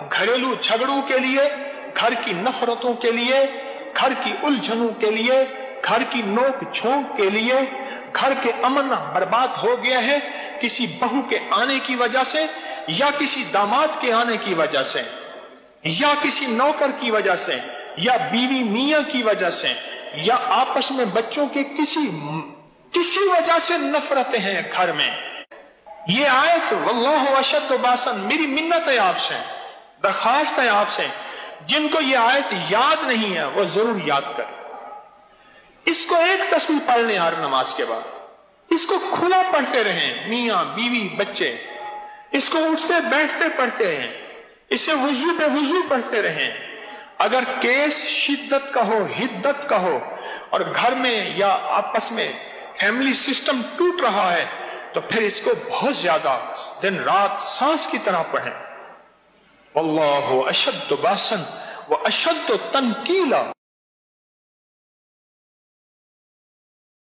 घरेलू झगड़ों के लिए, घर की नफरतों के लिए, घर की उलझनों के लिए, घर की नोक झोंक के लिए। घर के अमन बर्बाद हो गया है किसी बहू के आने की वजह से, या किसी दामाद के आने की वजह से, या किसी नौकर की वजह से, या बीवी मियां की वजह से, या आपस में बच्चों के किसी वजह से नफरतें हैं घर में। ये आयत वल्लाहु अशद्दु बासन, मेरी मिन्नत है आपसे, दरखास्त है आपसे, जिनको ये आयत याद नहीं है वो जरूर याद करें। इसको एक तस्बीह पढ़ लें हर नमाज के बाद, इसको खुला पढ़ते रहें, मियां बीवी बच्चे, इसको उठते बैठते पढ़ते रहें, इसे वुजू पे वुजू पढ़ते रहें। अगर केस शिद्दत का हो, हिद्दत का हो, और घर में या आपस में फैमिली सिस्टम टूट रहा है, तो फिर इसको बहुत ज्यादा दिन रात सांस की तरह पढ़ें। वल्लाहु अशद्दु बासन व अशद्दु तनकीला।